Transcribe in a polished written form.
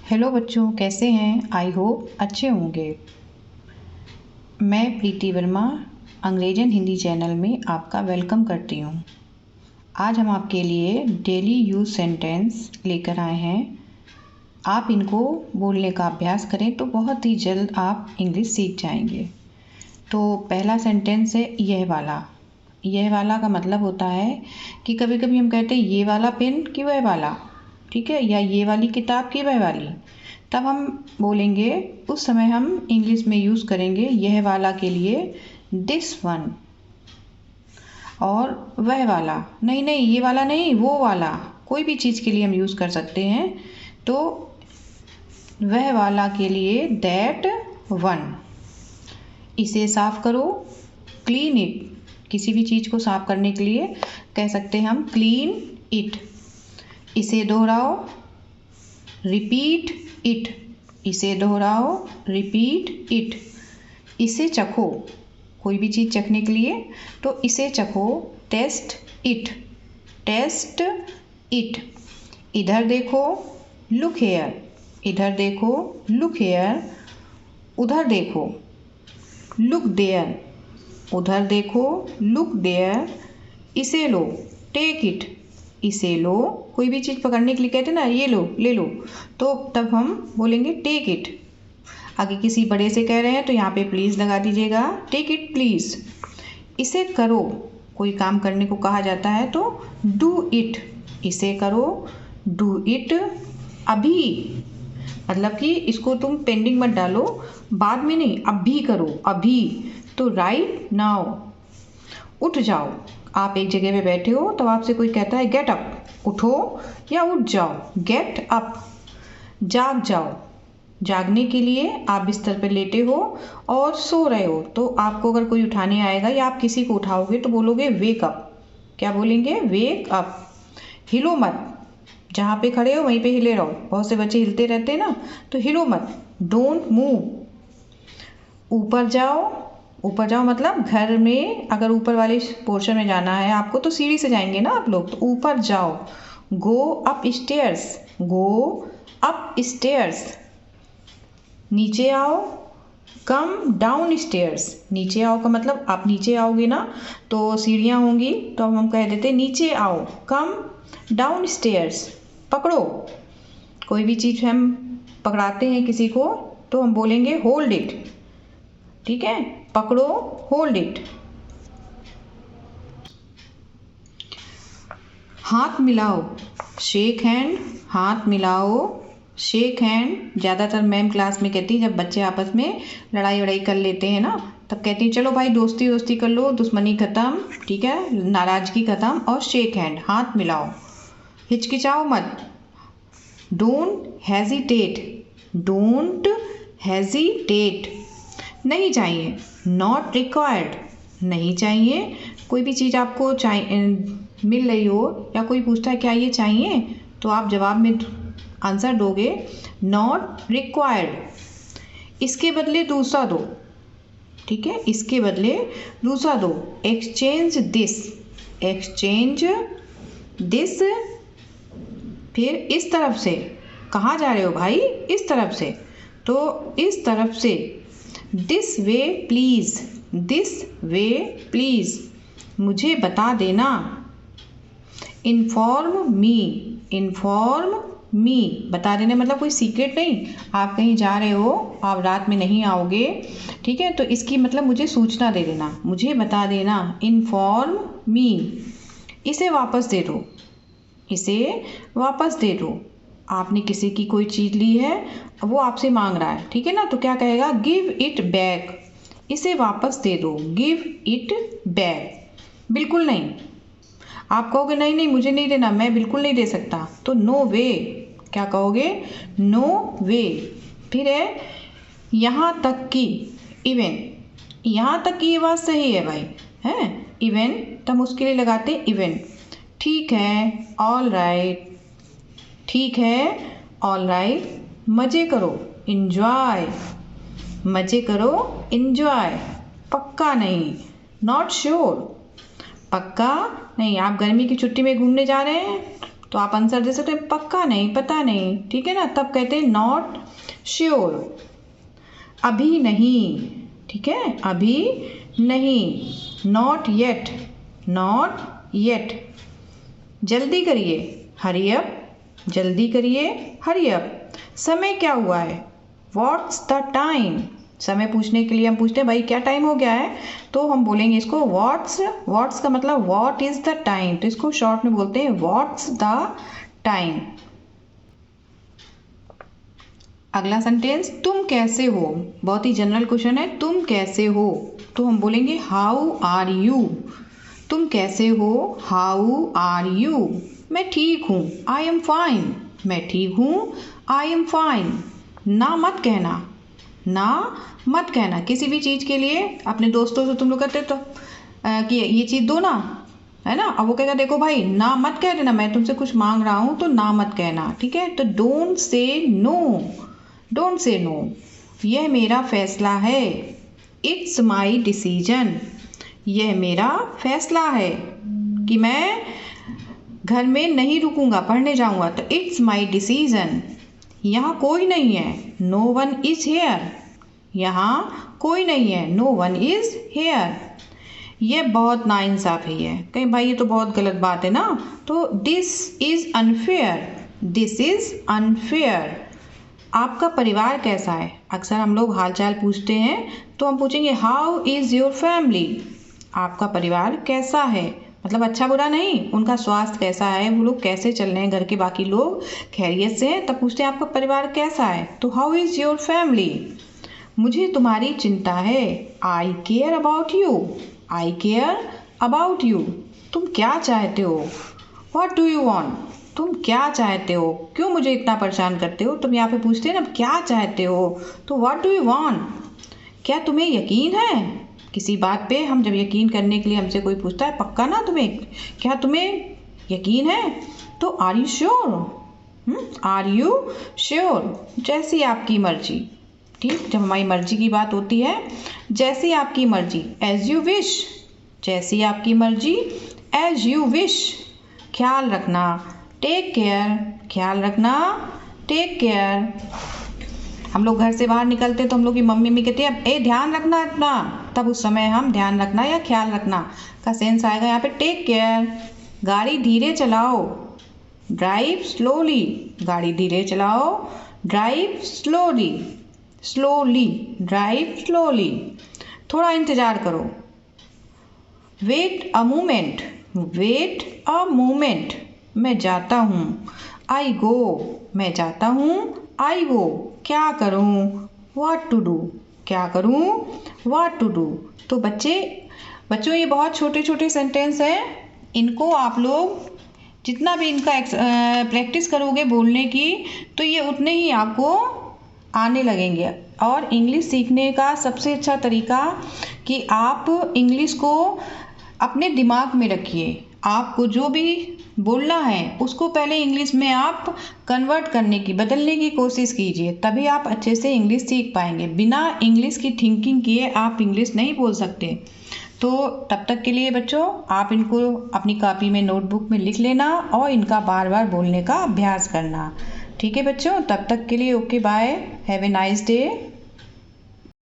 Hello बच्चों, कैसे हैं? आई होप अच्छे होंगे। मैं प्रीति वर्मा अंग्रेजन हिंदी चैनल में आपका वेलकम करती हूँ। आज हम आपके लिए डेली यूज सेंटेंस लेकर आए हैं। आप इनको बोलने का अभ्यास करें तो बहुत ही जल्द आप इंग्लिश सीख जाएंगे। तो पहला सेंटेंस है यह वाला। यह वाला का मतलब होता है कि कभी कभी हम कहते हैं ये वाला पेन कि वह वाला, ठीक है, या ये वाली किताब की वह वाली। तब हम बोलेंगे, उस समय हम इंग्लिश में यूज़ करेंगे यह वाला के लिए दिस वन, और वह वाला नहीं नहीं, ये वाला नहीं, वो वाला, कोई भी चीज़ के लिए हम यूज़ कर सकते हैं। तो वह वाला के लिए दैट वन। इसे साफ करो, क्लीन इट। किसी भी चीज़ को साफ करने के लिए कह सकते हैं हम क्लीन इट। इसे दोहराओ, रिपीट इट। इसे दोहराओ, रिपीट इट। इसे चखो, कोई भी चीज़ चखने के लिए तो इसे चखो, टेस्ट इट। Taste it. इधर देखो, लुक हेयर। इधर देखो, लुक हेयर। उधर देखो, लुक देयर। उधर देखो, लुक देयर। इसे लो, टेक इट। इसे लो, कोई भी चीज़ पकड़ने के लिए कहते हैं ना, ये लो, ले लो, तो तब हम बोलेंगे टेक इट। आगे किसी बड़े से कह रहे हैं तो यहाँ पे प्लीज़ लगा दीजिएगा, टेक इट प्लीज़। इसे करो, कोई काम करने को कहा जाता है तो डू इट। इसे करो, डू इट अभी। मतलब कि इसको तुम पेंडिंग मत डालो, बाद में नहीं, अभी करो, अभी। तो राइट नाउ। उठ जाओ, आप एक जगह पे बैठे हो तो आपसे कोई कहता है गेट अप, उठो या उठ जाओ, गेट अप। जाग जाओ, जागने के लिए आप बिस्तर पर लेटे हो और सो रहे हो तो आपको अगर कोई उठाने आएगा या आप किसी को उठाओगे तो बोलोगे वेक अप। क्या बोलेंगे? Wake up. हिलो मत, जहाँ पे खड़े हो वहीं पे हिले रहो। बहुत से बच्चे हिलते रहते हैं ना, तो हिलो मत, डोंट मूव। ऊपर जाओ, ऊपर जाओ मतलब घर में अगर ऊपर वाले पोर्शन में जाना है आपको तो सीढ़ी से जाएंगे ना आप लोग, तो ऊपर जाओ, go up stairs. Go up stairs. नीचे आओ, कम डाउन स्टेयर्स। नीचे आओ का मतलब आप नीचे आओगे ना तो सीढ़ियाँ होंगी, तो हम कह देते नीचे आओ, कम डाउन स्टेयर्स। पकड़ो, कोई भी चीज़ हम पकड़ाते हैं किसी को तो हम बोलेंगे होल्ड इट, ठीक है, पकड़ो, होल्ड इट। हाथ मिलाओ, शेक हैंड। हाथ मिलाओ, शेक हैंड। ज़्यादातर मैम क्लास में कहती है जब बच्चे आपस में लड़ाई वड़ाई कर लेते हैं ना, तब कहती हैं चलो भाई दोस्ती दोस्ती कर लो, दुश्मनी ख़त्म, ठीक है, नाराज़गी ख़त्म, और शेक हैंड, हाथ मिलाओ। हिचकिचाओ मत, डोंट हेजिटेट। Don't hesitate. नहीं चाहिए, नॉट रिक्वायर्ड। नहीं चाहिए, कोई भी चीज़ आपको मिल रही हो या कोई पूछता है क्या ये चाहिए तो आप जवाब में आंसर दोगे नॉट रिक्वायर्ड। इसके बदले दूसरा दो, ठीक है, इसके बदले दूसरा दो। Exchange this. Exchange this. फिर इस तरफ से, कहाँ जा रहे हो भाई? इस तरफ से, तो इस तरफ से। This way please. This way please, मुझे बता देना। Inform me. इन्फॉर्म मी, बता देना मतलब कोई सीक्रेट नहीं, आप कहीं जा रहे हो, आप रात में नहीं आओगे, ठीक है, तो इसकी मतलब मुझे सूचना दे देना, मुझे बता देना। Inform me. इसे वापस दे दो। इसे वापस दे दो। आपने किसी की कोई चीज़ ली है, वो आपसे मांग रहा है, ठीक है ना, तो क्या कहेगा? Give it back. इसे वापस दे दो, गिव इट बैक। बिल्कुल नहीं, आप कहोगे नहीं नहीं मुझे नहीं देना, मैं बिल्कुल नहीं दे सकता, तो नो वे। क्या कहोगे? नो वे। फिर है यहाँ तक कि, इवन। यहाँ तक की ये बात सही है भाई, है, इवन, तब उसके लिए लगाते इवन। ठीक है, ऑल राइट। ठीक है, ऑल राइट। मज़े करो, इन्जॉय। मज़े करो, इन्जॉय। पक्का नहीं, नॉट श्योर। पक्का नहीं। आप गर्मी की छुट्टी में घूमने जा रहे हैं तो आप आंसर दे सकते हैं पक्का नहीं, पता नहीं, ठीक है ना, तब कहते हैं नॉट श्योर, अभी नहीं, ठीक है, अभी नहीं, नॉट येट, नॉट येट, जल्दी करिए, हरी अप, जल्दी करिए, हरी अप, समय क्या हुआ है, व्हाट्स द टाइम, समय पूछने के लिए हम पूछते हैं भाई क्या टाइम हो गया है, तो हम बोलेंगे इसको व्हाट्स, व्हाट्स का मतलब व्हाट इज द टाइम, तो इसको शॉर्ट में बोलते हैं व्हाट्स द टाइम। अगला सेंटेंस, तुम कैसे हो, बहुत ही जनरल क्वेश्चन है, तुम कैसे हो, तो हम बोलेंगे हाउ आर यू, तुम कैसे हो, हाउ आर यू, मैं ठीक हूँ, आई एम फाइन, मैं ठीक हूँ, आई एम फाइन, ना मत कहना, ना मत कहना, किसी भी चीज़ के लिए अपने दोस्तों से तुम लोग कहते तो कि ये चीज़ दो ना, है ना, अब वो कहेगा देखो भाई ना मत कह देना, मैं तुमसे कुछ मांग रहा हूँ तो ना मत कहना, ठीक है, तो don't say no, don't say no, यह मेरा फैसला है, इट्स माई डिसीजन, यह मेरा फैसला है कि मैं घर में नहीं रुकूंगा, पढ़ने जाऊंगा, तो इट्स माई डिसीजन, यहाँ कोई नहीं है, नो वन इज हेयर, यहाँ कोई नहीं है, नो वन इज हेयर, यह बहुत नाइंसाफ़ी है, कहीं भाई ये तो बहुत गलत बात है ना, तो this is unfair, this is unfair, आपका परिवार कैसा है, अक्सर हम लोग हालचाल पूछते हैं तो हम पूछेंगे हाउ इज़ योर फैमिली, आपका परिवार कैसा है, मतलब अच्छा बुरा नहीं, उनका स्वास्थ्य कैसा है, वो लोग कैसे चल रहे हैं, घर के बाकी लोग खैरियत से हैं, तब पूछते हैं आपका परिवार कैसा है, तो हाउ इज़ योर फैमिली, मुझे तुम्हारी चिंता है, I care about you, I care about you, तुम क्या चाहते हो, व्हाट डू यू वांट, तुम क्या चाहते हो, क्यों मुझे इतना परेशान करते हो, तुम यहाँ पे पूछते हैं ना क्या चाहते हो, तो व्हाट डू यू वांट, क्या तुम्हें यकीन है, किसी बात पे हम जब यकीन करने के लिए हमसे कोई पूछता है पक्का ना तुम्हें, क्या तुम्हें यकीन है, तो are you sure, are you sure, जैसी आपकी मर्जी, ठीक, जब हमारी मर्जी की बात होती है, जैसी आपकी मर्जी, एज यू विश, जैसी आपकी मर्जी, एज यू विश, ख्याल रखना, टेक केयर, ख्याल रखना, टेक केयर, हम लोग घर से बाहर निकलते तो हम लोग की मम्मी कहती है ए ध्यान रखना अपना, तब उस समय हम ध्यान रखना या ख्याल रखना का सेंस आएगा यहाँ पे, टेक केयर, गाड़ी धीरे चलाओ, ड्राइव स्लोली, गाड़ी धीरे चलाओ, drive slowly, slowly, drive slowly, थोड़ा इंतज़ार करो, wait a moment, wait a moment, मैं जाता हूँ, आई गो, मैं जाता हूँ, आई गो, क्या करूँ, व्हाट टू डू, क्या करूँ, व्हाट टू डू, तो बच्चों ये बहुत छोटे छोटे सेंटेंस हैं, इनको आप लोग जितना भी इनका प्रैक्टिस करोगे बोलने की तो ये उतने ही आपको आने लगेंगे, और इंग्लिश सीखने का सबसे अच्छा तरीका कि आप इंग्लिश को अपने दिमाग में रखिए, आपको जो भी बोलना है उसको पहले इंग्लिश में आप कन्वर्ट करने की, बदलने की कोशिश कीजिए, तभी आप अच्छे से इंग्लिश सीख पाएंगे, बिना इंग्लिश की थिंकिंग किए आप इंग्लिश नहीं बोल सकते, तो तब तक के लिए बच्चों आप इनको अपनी कॉपी में नोटबुक में लिख लेना और इनका बार बार बोलने का अभ्यास करना, ठीक है बच्चों, तब तक के लिए okay bye, have a nice day.